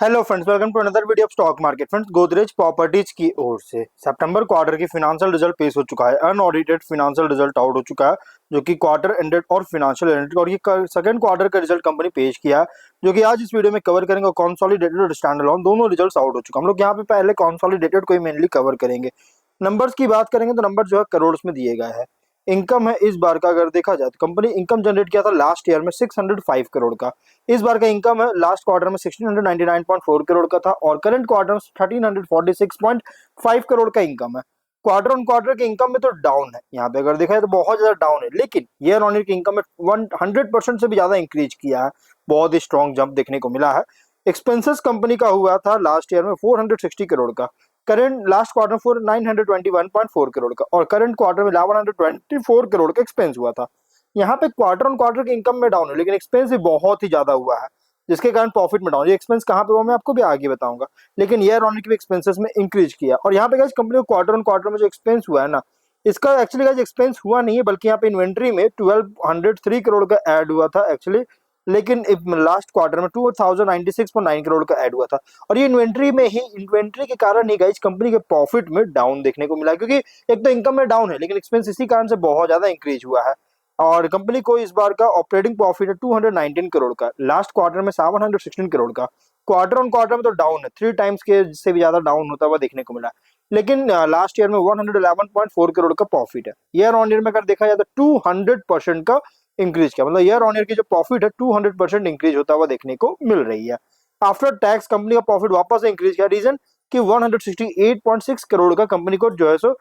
Hello friends, welcome to another video of stock market. Friends, Godrej properties की ओर से सितंबर क्वार्टर की फिनेंशियल रिजल्ट पेश हो चुका है। अनऑडिटेड फिनेंशियल रिजल्ट आउट हो चुका है, जो कि क्वार्टर एंडेड और फिनेंशियल एंडेड, और ये सेकंड क्वार्टर का रिजल्ट कंपनी पेश किया है, जो कि आज इस वीडियो में कवर करेंगे। कंसोलिडेटेड और स्टैंड अलोन दोनों रिजल्ट्स आउट हो चुके हैं। हम लोग यहाँ पे पहले कंसोलिडेटेड को ही मेनली कवर करेंगे। नंबर्स की बात करेंगे तो नंबर जो है करोड़ में दिए गए हैं। इनकम है इस बार का, अगर देखा जाए तो कंपनी इनकम जनरेट किया था लास्ट ईयर में 605 करोड़ का। इस बार का इनकम है लास्ट क्वार्टर में 1699.4 करोड़ का था, और करंट क्वार्टर में 1346.5 करोड़ का इनकम है। क्वार्टर ऑन क्वार्टर के इनकम में तो डाउन है, यहाँ पे अगर देखा जाए तो बहुत ज्यादा डाउन है, लेकिन ईयर ऑन ईयर की इनकम में 100% से भी ज्यादा इंक्रीज किया है। बहुत ही स्ट्रॉन्ग जंप देखने को मिला है। एक्सपेंसेस कंपनी का हुआ था लास्ट ईयर में 460 करोड़ का, current last quarter for 921.4 crore का, और करंट क्वार्टर में 1124 करोड़ का एक्सपेंस हुआ था। यहाँ पे क्वार्टर ऑन क्वार्टर के इनकम में डाउन है, लेकिन एक्सपेंस भी बहुत ही ज्यादा हुआ है, जिसके कारण प्रॉफिट में डाउन। ये एक्सपेंस कहाँ पे हुआ मैं आपको भी आगे बताऊंगा, लेकिन ईयर ऑन ईयर के एक्सपेंसेस में इंक्रीज किया। और यहाँ पे गाइस कंपनी को क्वार्टर ऑन क्वार्टर में जो एक्सपेंस हुआ है ना, इसका एक्चुअली गाइस एक्सपेंस हुआ नहीं है, बल्कि यहाँ पे इन्वेंट्री में 1203 करोड़ का ऐड हुआ था एक्चुअली, लेकिन लास्ट क्वार्टर में 2096.9 करोड़ का ऐड हुआ था। और ये इन्वेंट्री के कारण ही गाइस कंपनी के प्रॉफिट में डाउन देखने को मिला, क्योंकि एक तो इनकम में डाउन है, लेकिन एक्सपेंस इसी कारण से बहुत ज्यादा इंक्रीज हुआ है। और कंपनी को इस बार का ऑपरेटिंग प्रॉफिट है 219 करोड़ का, लास्ट क्वार्टर में 716 करोड़ का। क्वार्टर ऑन क्वार्टर में तो डाउन है, 3 टाइम्स के से भी ज्यादा डाउन होता हुआ देखने को मिला, लेकिन लास्ट ईयर में 111.4 करोड़ का प्रॉफिट है। ईयर ऑन ईयर में अगर देखा जाए तो 200% का इंक्रीज किया, मतलब ईयर ऑन ईयर की जो प्रॉफिट है 200% इंक्रीज होता हुआ देखने को मिल रही है। आफ्टर टैक्स कंपनी का प्रॉफिट वापस से इंक्रीज किया, रीजन कि 168.6 करोड़ का कंपनी को जो है सो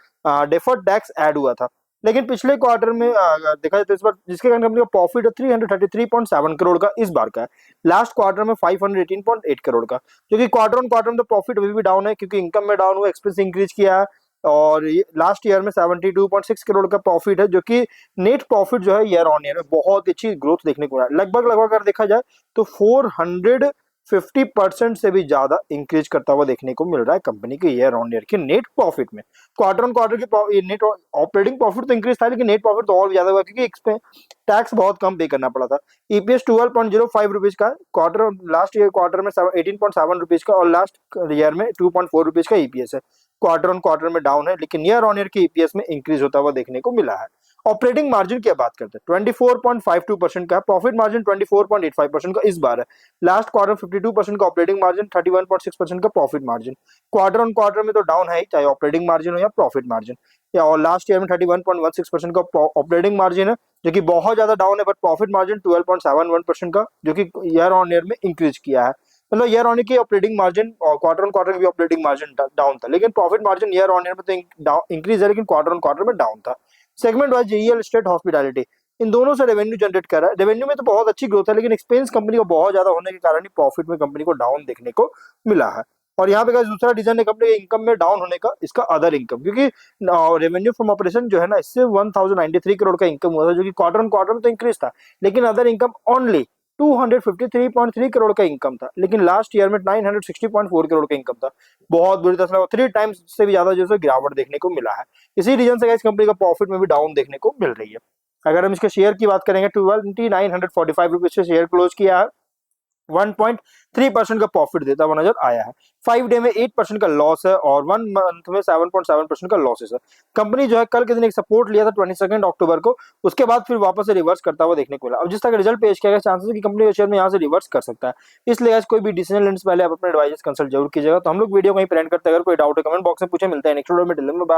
डेफर्ड टैक्स ऐड हुआ था। लेकिन पिछले क्वार्टर में देखा जाए तो इस बार जिसके कारण कंपनी का प्रॉफिट है 333.7 करोड़ का इस बार का है, लास्ट क्वार्टर में 518.8 करोड़ का, जो कि क्वार्टर ऑन क्वार्टर में तो प्रॉफिट अभी भी डाउन है, क्योंकि इनकम में डाउन हुआ, एक्सपेंस इंक्रीज किया है। और लास्ट ईयर में 72.6 करोड़ का प्रॉफिट है, जो कि नेट प्रॉफिट जो है ईयर ऑन ईयर में बहुत अच्छी ग्रोथ देखने को मिला है। लगभग लगभग अगर देखा जाए तो 450% से भी ज्यादा इंक्रीज करता हुआ देखने को मिल रहा है कंपनी के ईयर ऑन ईयर के नेट प्रॉफिट में। क्वार्टर ऑन क्वार्टर के नेट ऑपरेटिंग प्रॉफिट तो इंक्रीज था, लेकिन नेट प्रॉफिट तो और भी ज्यादा हुआ, क्योंकि टैक्स बहुत कम पे करना पड़ा था। ईपीएस 12.05 रुपीज का क्वार्टर, लास्ट ईयर क्वार्टर में 18.7 रुपीज का, और लास्ट ईयर में 2.4 रुपीज का ईपीएस है। क्वार्टर ऑन क्वार्टर में डाउन है, लेकिन ईयर ऑन ईयर की ईपीएस में इंक्रीज होता हुआ देखने को मिला है। ऑपरेटिंग मार्जिन की बात करते हैं, 24.52% का प्रॉफिट मार्जिन, 24.85% का इस बार है। लास्ट क्वार्टर 52% का ऑपरेटिंग मार्जिन, 31.6% का profit margin. Quarter on quarter में तो डाउन है ही, चाहे ऑपरेटिंग मार्जिन हो या प्रॉफिट मार्जिन। या और लास्ट ईयर में 31.16% का ऑपरेटिंग मार्जिन है, जो कि बहुत ज्यादा डाउन है, बट प्रॉफिट मार्जिन 12.71% का, जो कि ईयर ऑन ईयर में इंक्रीज किया है। मतलब ईयर ऑन ईयर की ऑपरेटिंग मार्जिन और क्वार्टर ऑन क्वार्टर की ऑपरेटिंग मार्जिन डाउन था, लेकिन profit margin year on year में तो इंक्रीज है, लेकिन क्वार्टर ऑन क्वार्टर में डाउन था। Segment wise real estate, hospitality, इन दोनों से रेवेन्यू जनरेट कर रहा है। रेवेन्यू में तो बहुत अच्छी ग्रोथ है, लेकिन एक्सपेंस कंपनी को बहुत ज्यादा होने के कारण ही प्रॉफिट में कंपनी को डाउन देखने को मिला है। और यहाँ पे गाइस दूसरा रीजन है कंपनी के इनकम में डाउन होने का, इसका अदर इनकम, क्योंकि रेवेन्यू फ्रॉम ऑपरेशन जो है ना, इससे 1093 करोड़ का इनकम हुआ था, जो कि क्वार्टर ऑन क्वार्टर में तो इंक्रीज था, लेकिन अदर इनकम ओनली 253.3 करोड़ का इनकम था, लेकिन लास्ट ईयर में 960.4 करोड़ का इनकम था। बहुत बुरी तरह 3 टाइम्स से भी ज्यादा जो है गिरावट देखने को मिला है। इसी रीजन से इस कंपनी का प्रॉफिट में भी डाउन देखने को मिल रही है। अगर हम इसके शेयर की बात करेंगे, 2945 रुपीज से शेयर क्लोज किया है, 1.3% का प्रॉफिट देता हुआ नजर आया है। 5 डे में 8% का लॉस है, और 1 मंथ में 7.7% का लॉसेस है। कंपनी जो है कल के दिन एक सपोर्ट लिया था 22 अक्टूबर को, उसके बाद फिर वापस से रिवर्स करता हुआ देखने को मिला। अब जिस तरह रिजल्ट पेश किया गया, चांसेस है कि कंपनी के शेयर में यहाँ से रिवर्स कर सकता है। इसलिए आज कोई भी डिसीजन लेने से पहले आप अपने एडवाइजर्स कंसल्ट जरूर कीजिएगा। तो हम लोग वीडियो कहीं पर एंड करते हैं, अगर कोई डाउट है कमेंट बॉक्स में पूछे। मिलता है नेक्स्ट वीडियो में।